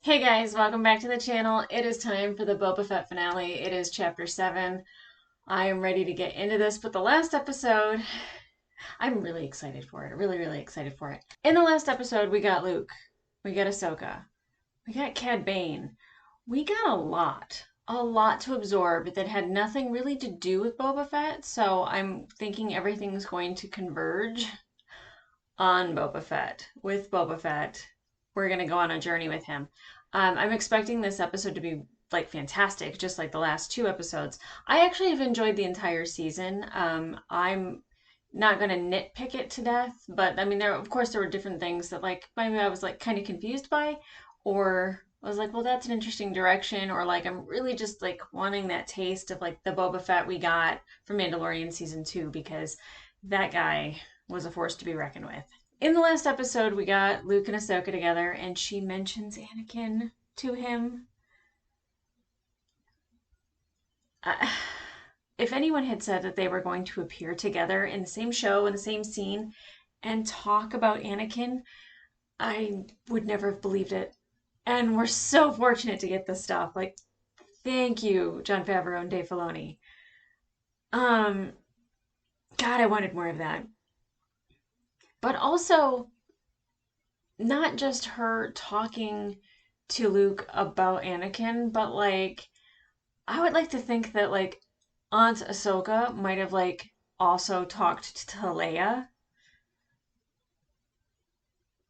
Hey guys, welcome back to the channel. It is time for the Boba Fett finale. It is chapter 7. I am ready to get into this, but the last episode, I'm really excited for it. Really excited for it. In the last episode, we got Luke, we got Ahsoka, we got Cad Bane. We got a lot to absorb that had nothing really to do with Boba Fett, so I'm thinking everything's going to converge on Boba Fett. With Boba Fett, we're going to go on a journey with him. I'm expecting this episode to be like fantastic, just like the last two episodes. I actually have enjoyed the entire season. I'm not going to nitpick it to death, but I mean, of course there were different things that like maybe I was like kind of confused by, or I was like, well, that's an interesting direction, or like I'm really just like wanting that taste of like the Boba Fett we got from Mandalorian season 2 because that guy was a force to be reckoned with. In the last episode, we got Luke and Ahsoka together, and she mentions Anakin to him. Uh, if anyone had said that they were going to appear together in the same show, in the same scene, and talk about Anakin, I would never have believed it. And we're so fortunate to get this stuff. Like, thank you, Jon Favreau and Dave Filoni. Um, God, I wanted more of that. But also, not just her talking to Luke about Anakin, but like I would like to think that like Aunt Ahsoka might have like also talked to Leia.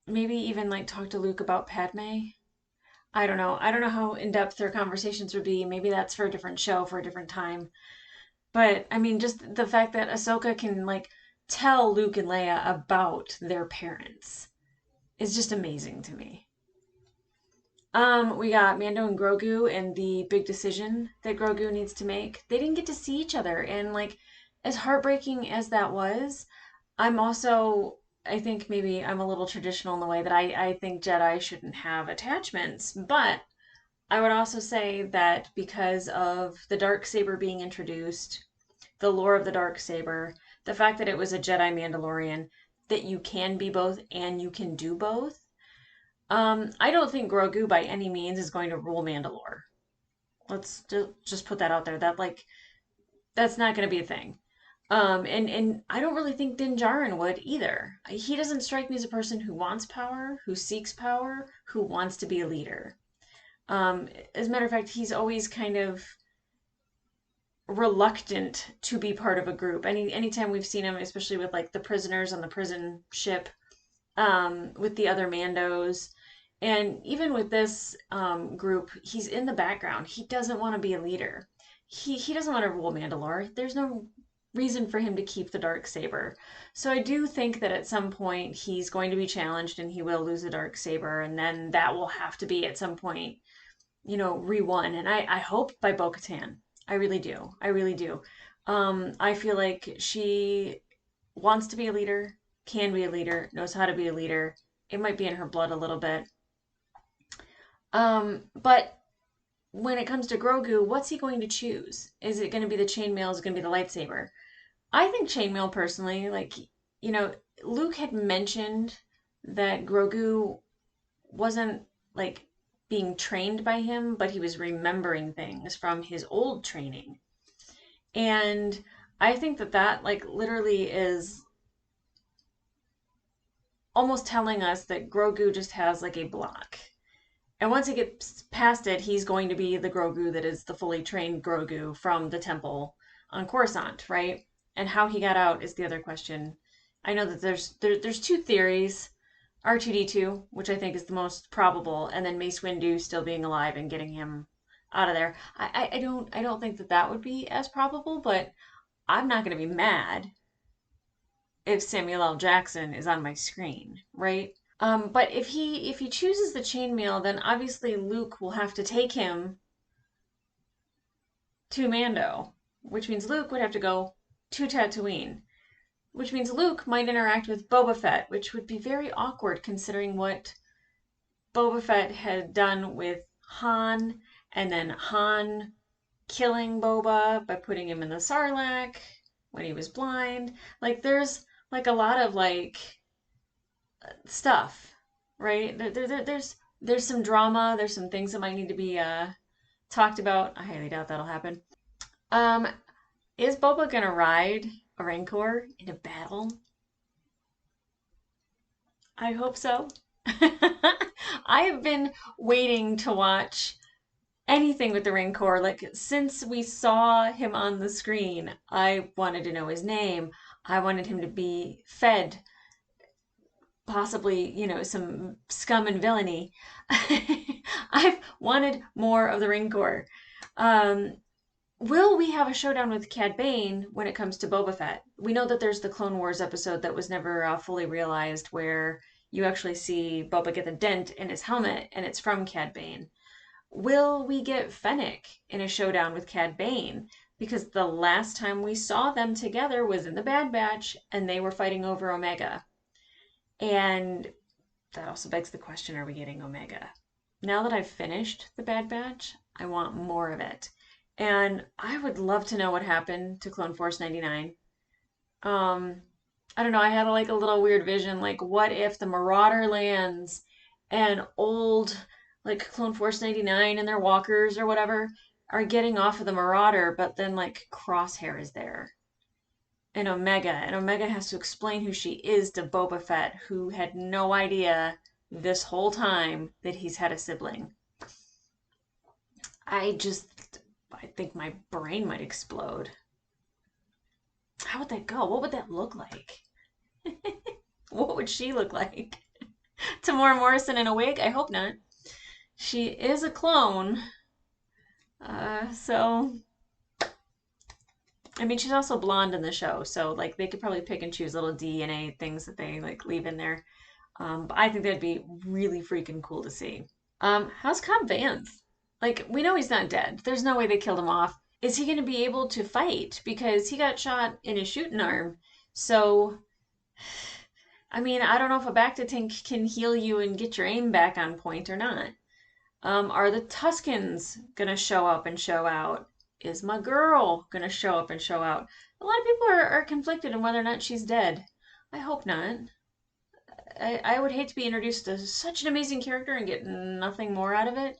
Maybe even like talked to Luke about Padme. I don't know. I don't know how in depth their conversations would be. Maybe that's for a different show for a different time. But I mean, just the fact that Ahsoka can like tell Luke and Leia about their parents is just amazing to me. We got Mando and Grogu and the big decision that Grogu needs to make. They didn't get to see each other, and like as heartbreaking as that was, I'm also I think maybe I'm a little traditional in the way that I think Jedi shouldn't have attachments, but I would also say that because of the dark saber being introduced, the lore of the dark saber, the fact that it was a Jedi Mandalorian, that you can be both and you can do both. I don't think Grogu by any means is going to rule Mandalore. Let's just put that out there. That like that's not going to be a thing. And I don't really think Din Djarin would either. He doesn't strike me as a person who wants power, who seeks power, who wants to be a leader. As a matter of fact, he's always kind of reluctant to be part of a group. Anytime we've seen him, especially with like the prisoners on the prison ship, with the other Mandos. And even with this group, he's in the background. He doesn't want to be a leader. He doesn't want to rule Mandalore. There's no reason for him to keep the dark saber. So I do think that at some point he's going to be challenged and he will lose the dark saber, and then that will have to be at some point, re-won. And I hope by Bo-Katan. I really do. I really do. I feel like she wants to be a leader, can be a leader, knows how to be a leader. It might be in her blood a little bit. But when it comes to Grogu, what's he going to choose? Is it going to be the chainmail? Is it going to be the lightsaber? I think chainmail personally, like, you know, Luke had mentioned that Grogu wasn't like being trained by him, but he was remembering things from his old training. And I think that that like literally is almost telling us that Grogu just has like a block. And once he gets past it, he's going to be the Grogu that is the fully trained Grogu from the temple on Coruscant, right? And how he got out is the other question. I know that there's two theories. R2D2, which I think is the most probable, and then Mace Windu still being alive and getting him out of there. I don't think that that would be as probable, but I'm not going to be mad if Samuel L. Jackson is on my screen, right? But if he chooses the chainmail, then obviously Luke will have to take him to Mando, which means Luke would have to go to Tatooine, which means Luke might interact with Boba Fett, which would be very awkward considering what Boba Fett had done with Han, and then Han killing Boba by putting him in the Sarlacc when he was blind. Like there's like a lot of like stuff, right? There's There's some drama. There's some things that might need to be talked about. I highly doubt that'll happen. Um, is Boba gonna ride a Rancor into battle? I hope so. I have been waiting to watch anything with the Rancor. Like, since we saw him on the screen, I wanted to know his name. I wanted him to be fed possibly, some scum and villainy. I've wanted more of the Rancor. Um, will we have a showdown with Cad Bane when it comes to Boba Fett? We know that there's the Clone Wars episode that was never fully realized where you actually see Boba get the dent in his helmet and it's from Cad Bane. Will we get Fennec in a showdown with Cad Bane? Because the last time we saw them together was in the Bad Batch and they were fighting over Omega. And that also begs the question, are we getting Omega? Now that I've finished the Bad Batch, I want more of it. And I would love to know what happened to Clone Force 99. Um, I don't know, I had like a little weird vision, like what if the Marauder lands and old like Clone Force 99 and their walkers or whatever are getting off of the Marauder, but then like Crosshair is there and Omega has to explain who she is to Boba Fett, who had no idea this whole time that he's had a sibling. I think my brain might explode. How would that go? What would that look like? What would she look like? Tamora Morrison in a wig? I hope not. She is a clone. So I mean, she's also blonde in the show, so like they could probably pick and choose little DNA things that they like leave in there. But I think that'd be really freaking cool to see. How's Cobb Vanth? Like, we know he's not dead. There's no way they killed him off. Is he going to be able to fight? Because he got shot in his shooting arm. So, I mean, I don't know if a Bacta tank can heal you and get your aim back on point or not. Are the Tuskens going to show up and show out? Is my girl going to show up and show out? A lot of people are conflicted on whether or not she's dead. I hope not. I would hate to be introduced to such an amazing character and get nothing more out of it.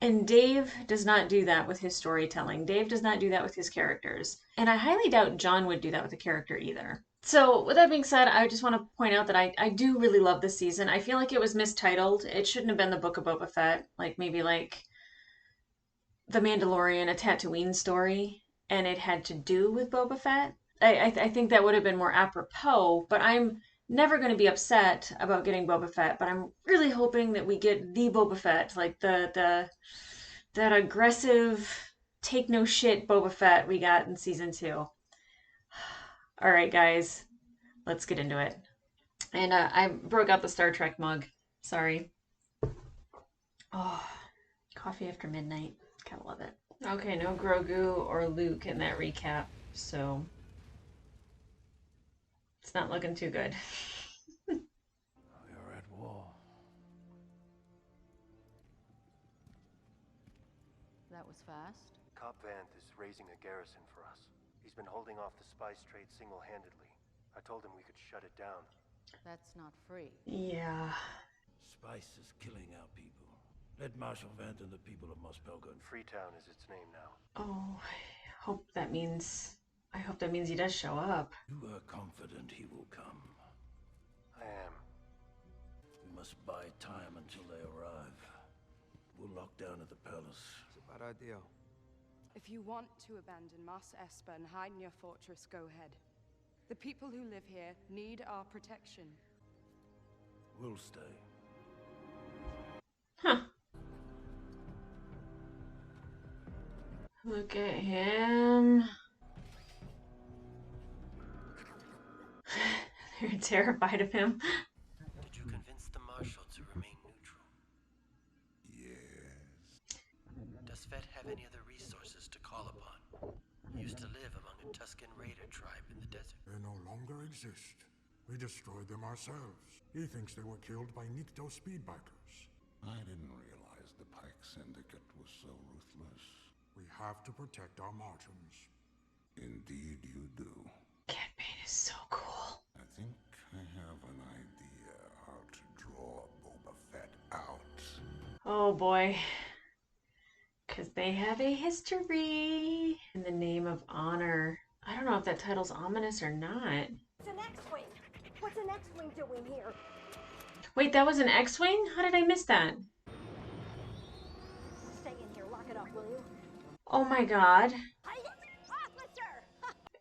And Dave does not do that with his storytelling. Dave does not do that with his characters. And I highly doubt John would do that with a character either. So, with that being said, I just want to point out that I do really love this season. I feel like it was mistitled. It shouldn't have been the Book of Boba Fett. Like, maybe like The Mandalorian, a Tatooine story, and it had to do with Boba Fett. I think that would have been more apropos, but I'm never going to be upset about getting Boba Fett, but I'm really hoping that we get the Boba Fett, like the that aggressive, take no shit Boba Fett we got in season 2. All right, guys, let's get into it. And I broke out the Star Trek mug. Sorry. Oh, coffee after midnight. Gotta love it. Okay, no Grogu or Luke in that recap, so it's not looking too good. You're at war. That was fast. Cobb Vanth is raising a garrison for us. He's been holding off the spice trade single-handedly. I told him we could shut it down. That's not free. Yeah. Spice is killing our people. Let Marshal Vanth and the people of Muspelgun. Freetown is its name now. Oh, I hope that means he does show up. You are confident he will come. I am. We must buy time until they arrive. We'll lock down at the palace. It's a bad idea. If you want to abandon Mos Espa and hide in your fortress, go ahead. The people who live here need our protection. We'll stay. Huh. Look at him. They're terrified of him. Did you convince the Marshal to remain neutral? Yes. Does Fett have any other resources to call upon? He used to live among a Tusken raider tribe in the desert. They no longer exist. We destroyed them ourselves. He thinks they were killed by Nikto speedbikers. I didn't realize the Pike Syndicate was so ruthless. We have to protect our margins. Indeed you do. Cad Bane is so cool. I think I have an idea how to draw Boba Fett out. Oh boy. Because they have a history in the name of honor. I don't know if that title's ominous or not. It's an X-Wing! What's an X-Wing doing here? Wait, that was an X-Wing? How did I miss that? Stay in here, lock it up, will you? Oh my god. Officer!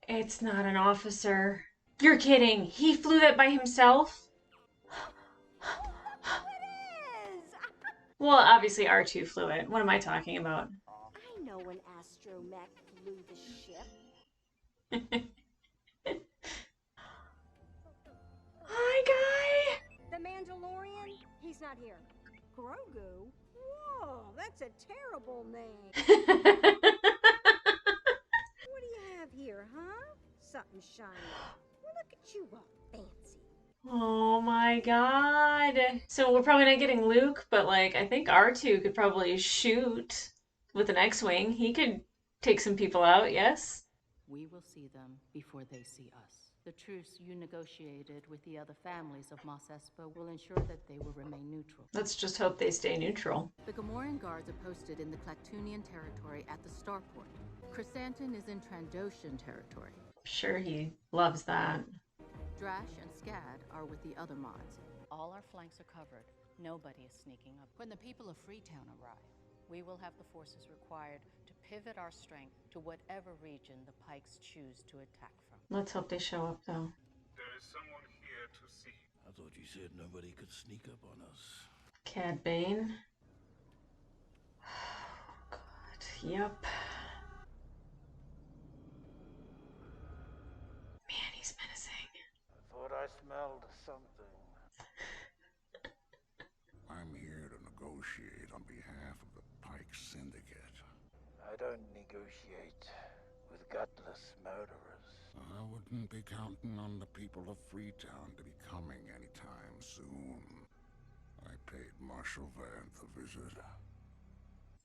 It's not an officer. You're kidding. He flew that by himself? It is! Well, obviously R2 flew it. What am I talking about? I know an astromech flew the ship. Hi, guy! The Mandalorian? He's not here. Grogu? Whoa, that's a terrible name. What do you have here, huh? Something shiny. Well, look at you all fancy. Oh my god. So we're probably not getting Luke, but like I think R2 could probably shoot with an X-Wing. He could take some people out, yes? We will see them before they see us. The truce you negotiated with the other families of Mos Espa will ensure that they will remain neutral. Let's just hope they stay neutral. The Gamorrean guards are posted in the Clactunian territory at the starport. Chrysanthemum is in Trandoshan territory. Sure, he loves that. Drash and Scad are with the other mods. All our flanks are covered. Nobody is sneaking up. When the people of Freetown arrive, we will have the forces required to pivot our strength to whatever region the Pikes choose to attack from. Let's hope they show up, though. There is someone here to see. I thought you said nobody could sneak up on us. Cad Bane. Oh, God. Yep. Man, he's menacing. I thought I smelled something. I'm here to negotiate on behalf of the Pike Syndicate. I don't negotiate with gutless murderers. I wouldn't be counting on the people of Freetown to be coming anytime soon. I paid Marshal Vanth a visit. Oh,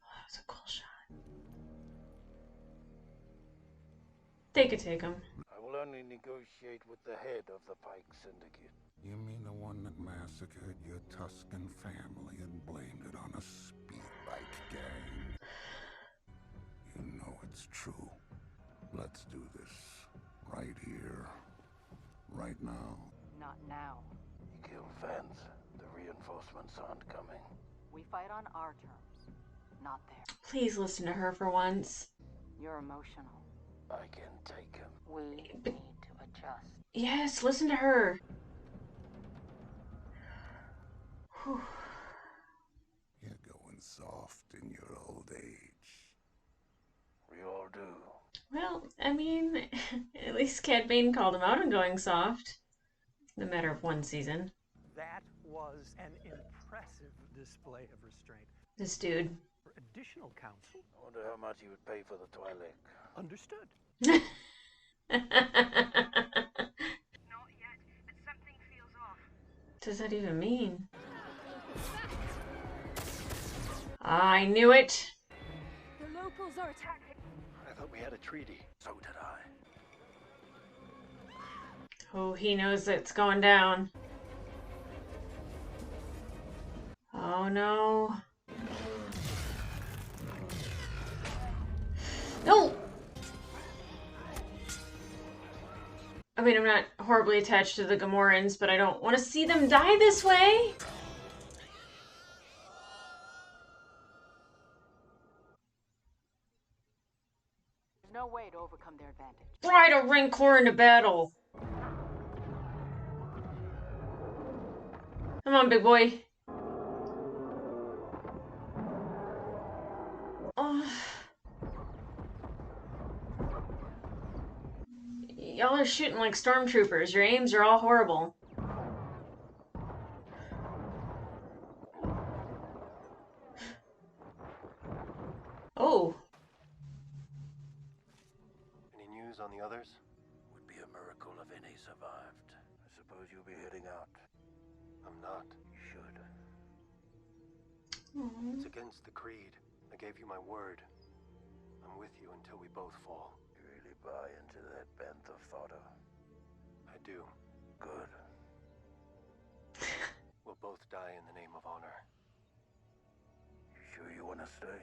that was a cool shot. They could take him. I will only negotiate with the head of the Pike Syndicate. You mean the one that massacred your Tuscan family and blamed it on a speedbike gang? You know it's true. Let's do this. Right here. Right now. Not now. You killed Vance. The reinforcements aren't coming. We fight on our terms, not theirs. Please listen to her for once. You're emotional. I can take him. We need to adjust. Yes, listen to her. Whew. You're going soft in your old age. We all do. Well, I mean, at least Cad Bane called him out on going soft. In a matter of one season. That was an impressive display of restraint. This dude. For additional counsel, I wonder how much he would pay for the Twi'lek. understood. Not Not yet, but something feels off. What does that even mean? I knew it. The locals are attacking. I thought we had a treaty. So did I. Oh, he knows it's going down. Oh no. No! I mean, I'm not horribly attached to the Gamorreans, but I don't want to see them die this way. There's no way to overcome their advantage. Ride a Rancor into battle. Come on, big boy. Oh. Y'all are shooting like stormtroopers. Your aims are all horrible. Oh. Any news on the others? Would be a miracle if any survived. I suppose you'll be heading out. I'm not. You should. It's against the creed. I gave you my word. I'm with you until we both fall. You really buy into that bantha fodder? I do. Good. We'll both die in the name of honor. Sure you want to stay?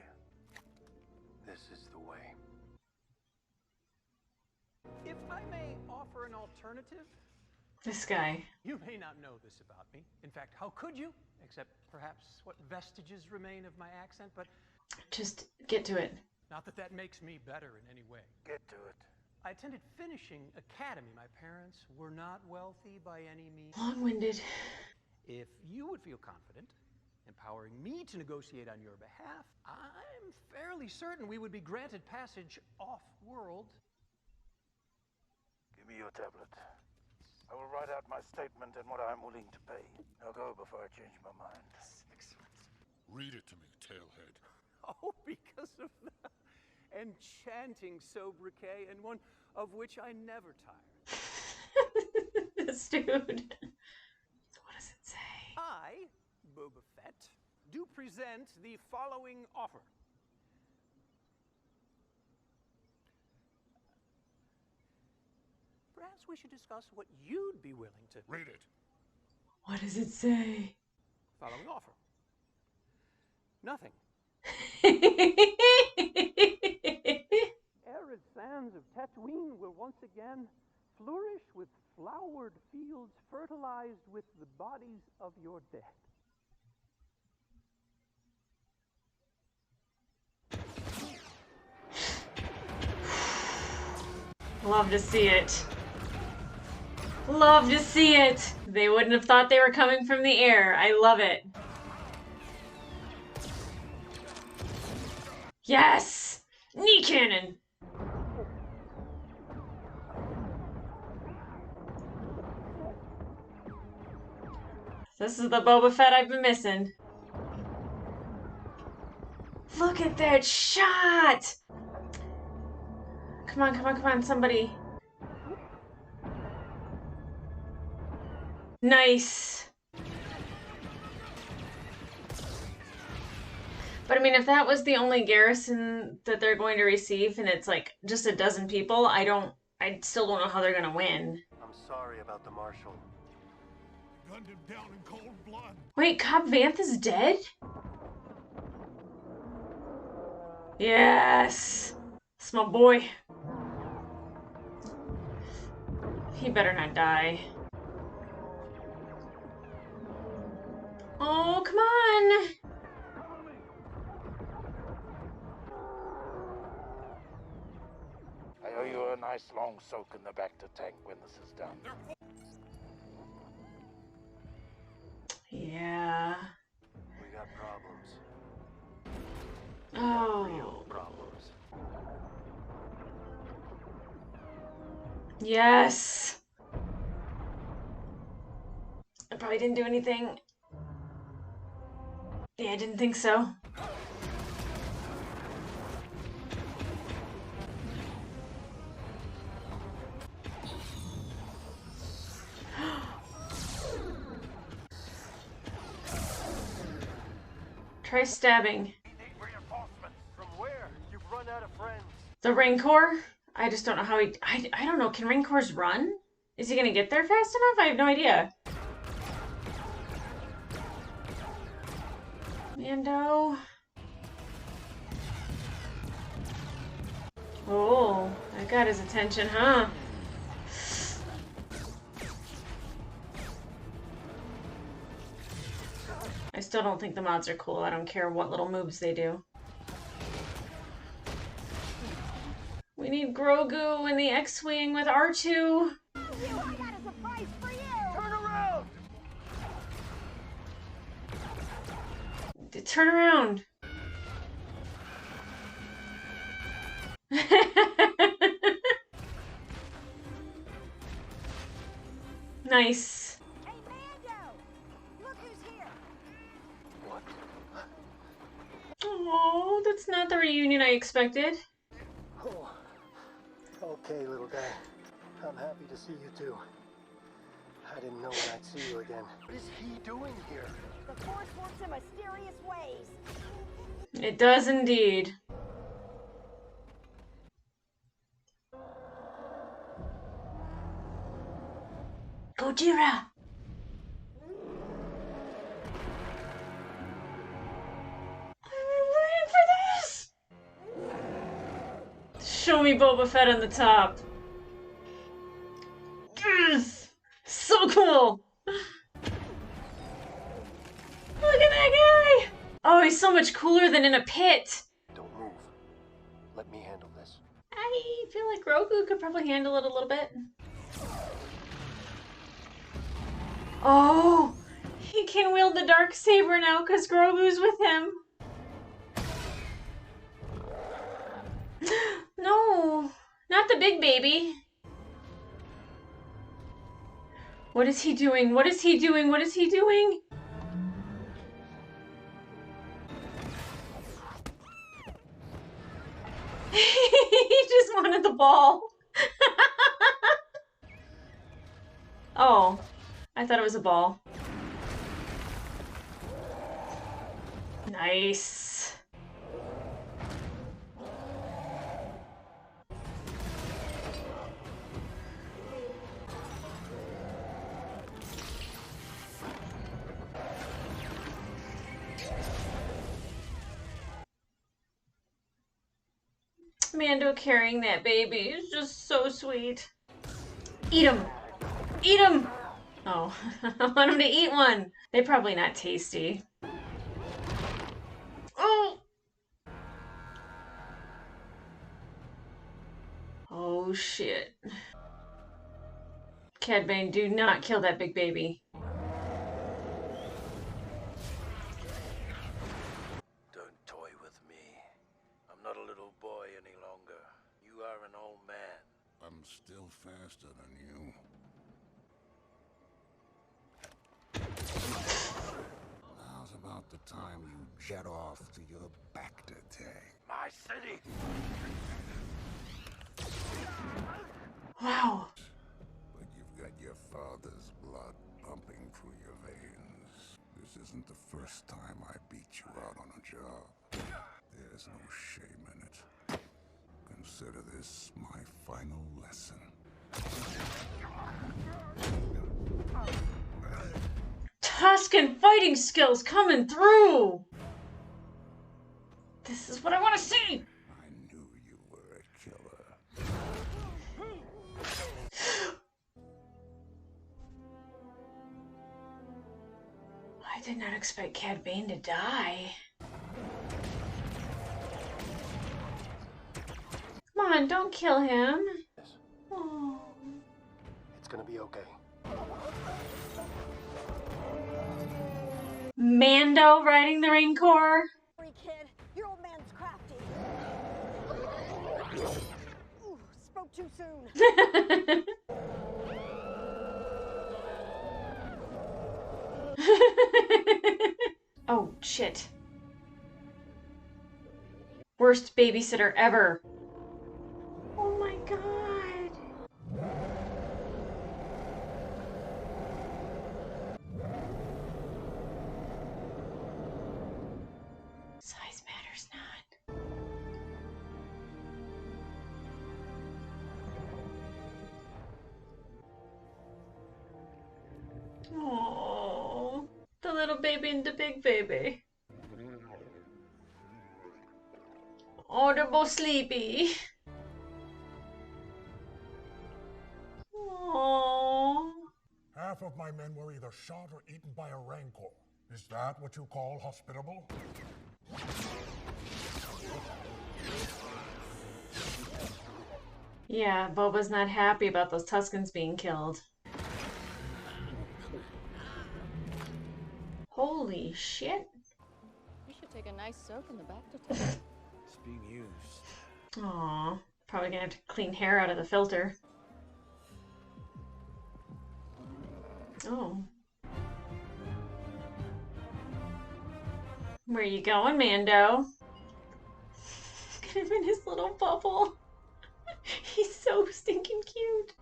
This is the way. If I may offer an alternative, This guy. you may not know this about me. In fact, how could you? Except perhaps what vestiges remain of my accent, but Just get to it. not that that makes me better in any way. Get to it. I attended finishing academy. My parents were not wealthy by any means. Long-winded. If you would feel confident empowering me to negotiate on your behalf, I'm fairly certain we would be granted passage off-world. Give me your tablet. I will write out my statement and what I'm willing to pay. Now go before I change my mind. Read it to me, tailhead. Oh, because of the enchanting sobriquet, and one of which I never tire. This dude. So what does it say? I, Boba Fett, do present the following offer. Perhaps we should discuss what you'd be willing to... Read it. What does it say? Following offer. Nothing. Arid sands of Tatooine will once again flourish with flowered fields fertilized with the bodies of your dead. Love to see it. Love to see it. They wouldn't have thought they were coming from the air. I love it. Yes! Knee cannon! This is the Boba Fett I've been missing. Look at that shot! Come on, come on, come on, somebody. Nice. But I mean, if that was the only garrison that they're going to receive and it's like just a dozen people, I still don't know how they're gonna win. I'm sorry about the Marshal. Gunned him down in cold blood. Wait, Cobb Vanth is dead? Yes. It's my boy. He better not die. Oh, come on. I owe you a nice long soak in the back to tank when this is done. Yeah. We got problems. Oh. Problems. Yes. I probably didn't do anything. Yeah, I didn't think so. Try stabbing. We need reinforcements. From where? You've run out of friends. The Rancor? I just don't know how he... I don't know. Can Rancors run? Is he gonna get there fast enough? I have no idea. Mando. Oh, that got his attention, huh? I still don't think the mods are cool. I don't care what little moves they do. We need Grogu in the X-Wing with R2. I got a surprise for you! Turn around! Turn around. Nice. Hey, Mando! Look who's here! What? Oh, that's not the reunion I expected. Oh. Okay, little guy. I'm happy to see you too. I didn't know when I'd see you again. What is he doing here? The Force works in mysterious ways. It does indeed. Gojira! Show me Boba Fett on the top. Yes! So cool! Look at that guy! Oh, he's so much cooler than in a pit. Don't move. Let me handle this. I feel like Grogu could probably handle it a little bit. Oh, he can wield the Darksaber now because Grogu's with him. No, not the big baby. What is he doing? What is he doing? What is he doing? He just wanted the ball. Oh, I thought it was a ball. Nice. Mando carrying that baby is just so sweet. Eat him! Eat him! Oh, I want him to eat one. They're probably not tasty. Oh! Oh shit. Cad Bane, do not kill that big baby. Don't toy with me. I'm not a little boy any longer. You are an old man. I'm still faster than you. Now's about the time you jet off to your Bacta day. My city! Wow. But you've got your father's blood pumping through your veins. This isn't the first time I beat you out on a job. There's no shame in it. Consider this my final lesson. Tusken fighting skills coming through! This is what I want to see! I knew you were a killer. I did not expect Cad Bane to die. Come on, don't kill him. Oh. It's gonna be okay. Mando riding the Rancor. Sorry, kid. Your old man's crafty. Ooh, spoke too soon. Oh, shit. Worst babysitter ever. Oh my god. Size matters not. Oh, the little baby and the big baby. Oh, they're both sleepy. Oh. Half of my men were either shot or eaten by a rancor. Is that what you call hospitable? Yeah, Boba's not happy about those Tuskens being killed. Holy shit. You should take a nice soak in the Bacta. It's being used. Aw, probably gonna have to clean hair out of the filter. Oh. Where you going, Mando? Look at him in his little bubble. He's so stinking cute.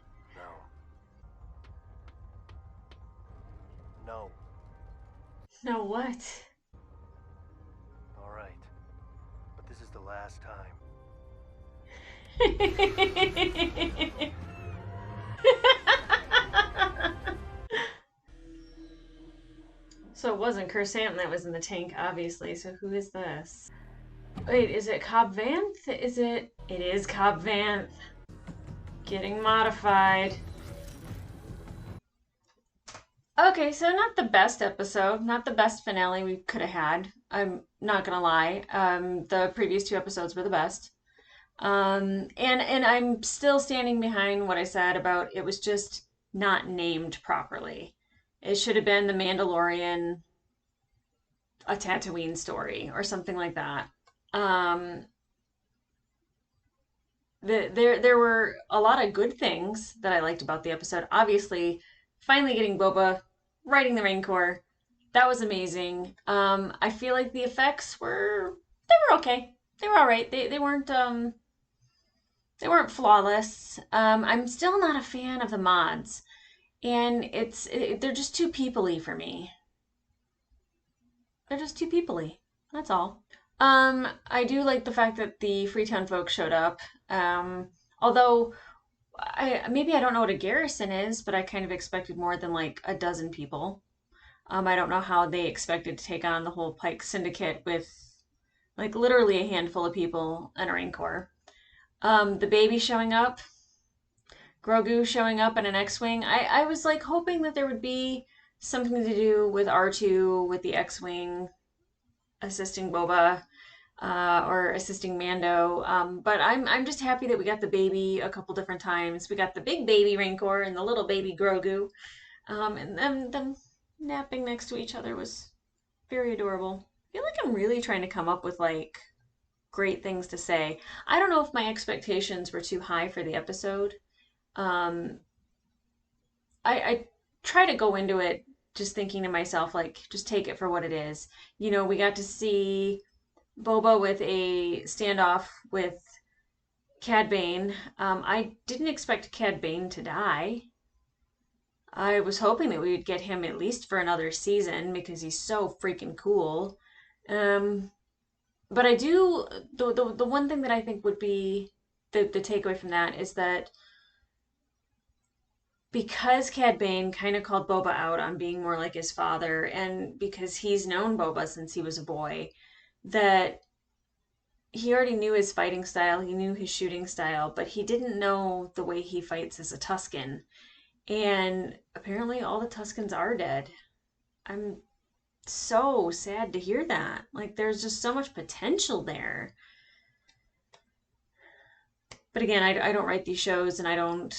No. Now what? All right. But this is the last time. So it wasn't Chrysanthemum that was in the tank, obviously. So who is this? Wait, is it Cobb Vanth? Is it? It is Cobb Vanth. Getting modified. Okay, so not the best episode, not the best finale we could have had. I'm not gonna lie. The previous two episodes were the best. And I'm still standing behind what I said about it was just not named properly. It should have been the Mandalorian, a Tatooine story or something like that. Um, there were a lot of good things that I liked about the episode. Obviously, finally getting Boba riding the Rancor, that was amazing. I feel like the effects were okay. They were all right. They weren't flawless. I'm still not a fan of the mods, and they're just too peoply for me. They're just too peoply. That's all. I do like the fact that the Freetown folks showed up. Although I don't know what a garrison is, but I kind of expected more than like a dozen people. I don't know how they expected to take on the whole Pike Syndicate with like literally a handful of people and a Rancor. The baby showing up, Grogu showing up in an X-wing. I was like hoping that there would be something to do with R2 with the X-wing assisting Boba or assisting Mando. But I'm just happy that we got the baby a couple different times. We got the big baby Rancor and the little baby Grogu. And them napping next to each other was very adorable. I feel like I'm really trying to come up with like great things to say. I don't know if my expectations were too high for the episode. Um, I try to go into it just thinking to myself, like, just take it for what it is. You know, we got to see Boba with a standoff with Cad Bane. I didn't expect Cad Bane to die. I was hoping that we would get him at least for another season because he's so freaking cool. Um, but I do the one thing that I think would be the takeaway from that is that because Cad Bane kind of called Boba out on being more like his father, and because he's known Boba since he was a boy, that he already knew his fighting style, he knew his shooting style, but he didn't know the way he fights as a Tusken. And apparently, all the Tuskens are dead. I'm so sad to hear that. Like, there's just so much potential there. But again, I don't write these shows and I don't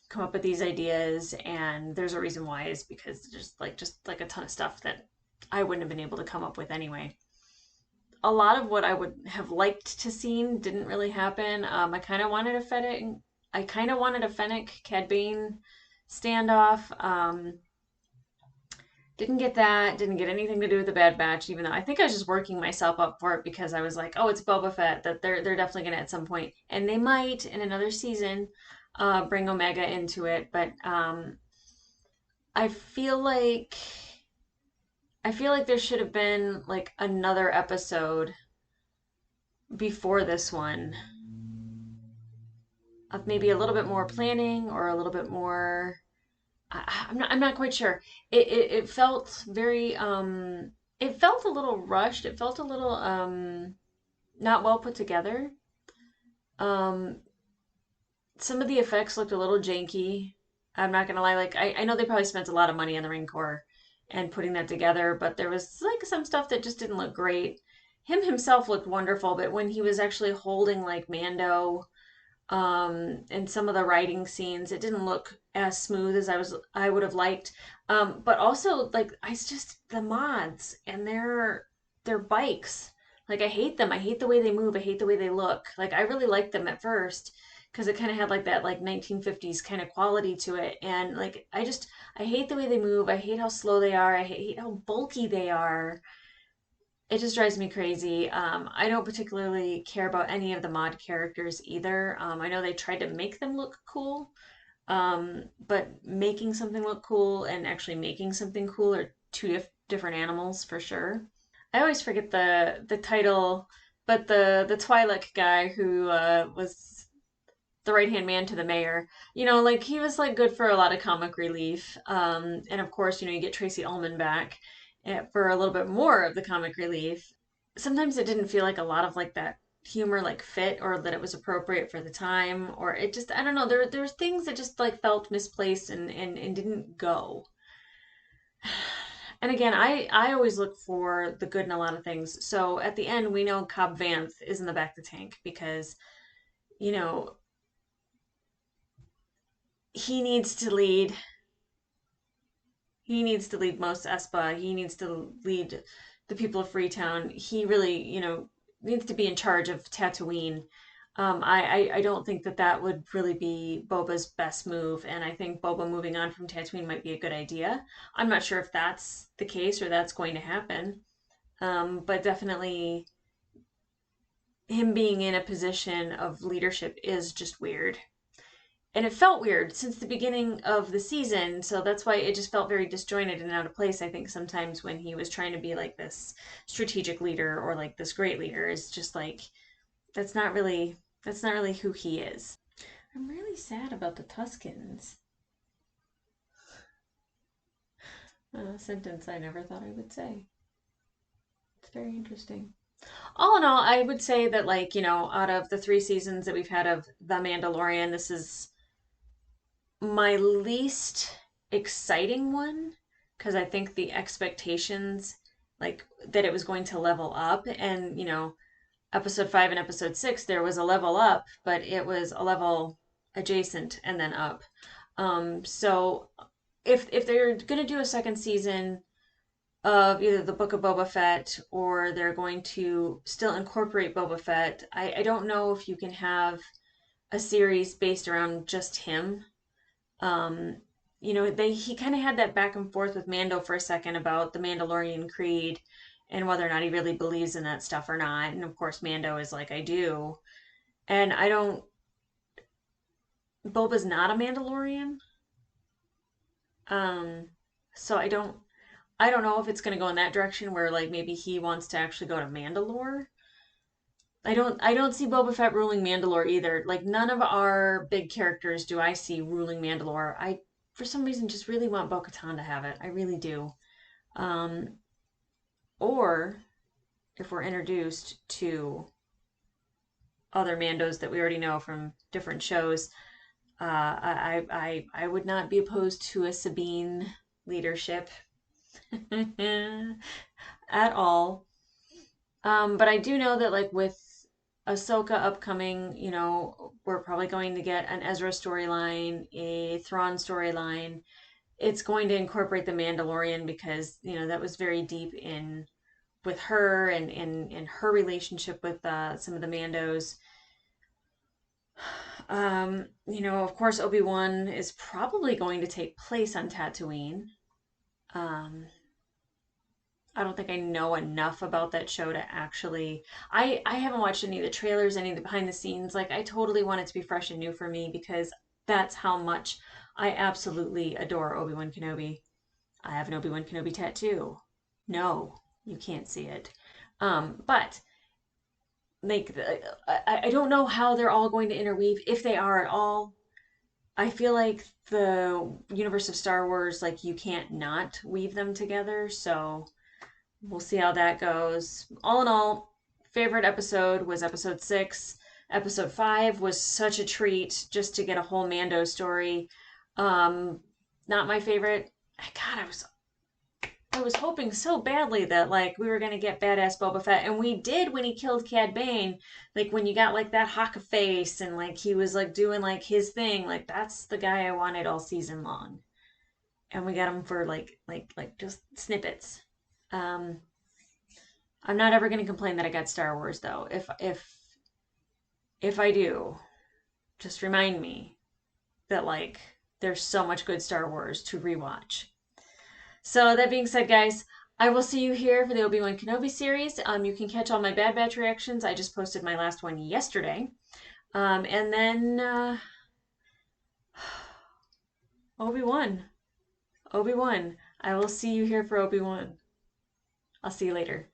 come up with these ideas. And there's a reason why is because there's just like a ton of stuff that I wouldn't have been able to come up with anyway. A lot of what I would have liked to seen didn't really happen. I kind of wanted a Fennec Cad Bane standoff. Didn't get that. Didn't get anything to do with the Bad Batch, even though I think I was just working myself up for it because I was like, oh, it's Boba Fett. That they're definitely gonna at some point, and they might in another season, bring Omega into it. But I feel like I feel like there should have been like another episode before this one of maybe a little bit more planning or a little bit more. I'm not quite sure. It felt very it felt a little rushed. It felt a little not well put together. Um some of the effects looked a little janky. I'm not gonna lie, like I know they probably spent a lot of money on the Rancor and putting that together, but there was like some stuff that just didn't look great. Him himself looked wonderful, but when he was actually holding like Mando and some of the writing scenes it didn't look as smooth as I would have liked, but also like I just the mods and their bikes, like I hate them. I hate the way they move. I hate the way they look. Like I really liked them at first because it kind of had like that like 1950s kind of quality to it, and like I hate the way they move. I hate how slow they are. I hate how bulky they are. It just drives me crazy. I don't particularly care about any of the mod characters either. I know they tried to make them look cool, but making something look cool and actually making something cool are two different animals for sure. I always forget the title, but the Twi'lek guy who was the right hand man to the mayor, like he was like good for a lot of comic relief. And of course, you get Tracy Ullman back for a little bit more of the comic relief. sometimes it didn't feel like a lot of like that humor like fit or that it was appropriate for the time, or it just, I don't know, there's things that just like felt misplaced and didn't go. And again, I always look for the good in a lot of things. So at the end, we know Cobb Vanth is in the back of the tank because, you know, he needs to lead. He needs to lead Mos Espa. He needs to lead the people of Freetown. He really, needs to be in charge of Tatooine. I don't think that that would really be Boba's best move, and I think Boba moving on from Tatooine might be a good idea. I'm not sure if that's the case or that's going to happen, but definitely him being in a position of leadership is just weird. And it felt weird since the beginning of the season, so that's why it just felt very disjointed and out of place. I think sometimes when he was trying to be like this strategic leader or like this great leader is just like that's not really who he is. I'm really sad about the Tuscans. A sentence I never thought I would say. It's very interesting. All in all, I would say that, like, out of the 3 seasons that we've had of The Mandalorian, this is my least exciting one because I think the expectations, like, that it was going to level up, and, episode 5 and episode 6, there was a level up, but it was a level adjacent and then up. So if they're gonna do a second season of either the Book of Boba Fett or they're going to still incorporate Boba Fett, I don't know if you can have a series based around just him. Um, he kind of had that back and forth with Mando for a second about the Mandalorian Creed and whether or not he really believes in that stuff or not. And of course, Mando is like, I do. And I don't. Boba's not a Mandalorian. Um, so I don't know if it's going to go in that direction where like maybe he wants to actually go to Mandalore. I don't see Boba Fett ruling Mandalore either. Like none of our big characters do I see ruling Mandalore. I for some reason just really want Bo-Katan to have it. I really do. Um, or if we're introduced to other Mandos that we already know from different shows, I would not be opposed to a Sabine leadership at all. But I do know that like with Ahsoka upcoming, we're probably going to get an Ezra storyline, a Thrawn storyline. It's going to incorporate the Mandalorian because, that was very deep in with her and in her relationship with some of the Mandos. Of course, Obi-Wan is probably going to take place on Tatooine. Um, I don't think I know enough about that show to actually. I haven't watched any of the trailers, any of the behind the scenes. Like, I totally want it to be fresh and new for me because that's how much I absolutely adore Obi-Wan Kenobi. I have an Obi-Wan Kenobi tattoo. No, you can't see it. But like I don't know how they're all going to interweave if they are at all. I feel like the universe of Star Wars, like you can't not weave them together, so we'll see how that goes. All in all, favorite episode was episode 6. Episode 5 was such a treat just to get a whole Mando story. Not my favorite. God, I was hoping so badly that like we were gonna get badass Boba Fett, and we did when he killed Cad Bane. Like when you got like that Haka face, and like he was like doing like his thing. Like that's the guy I wanted all season long, and we got him for like just snippets. Um, I'm not ever gonna complain that I got Star Wars though. If I do, just remind me that like there's so much good Star Wars to rewatch. So that being said, guys, I will see you here for the Obi-Wan Kenobi series. You can catch all my Bad Batch reactions. I just posted my last one yesterday. And then Obi-Wan. Obi-Wan. I will see you here for Obi-Wan. I'll see you later.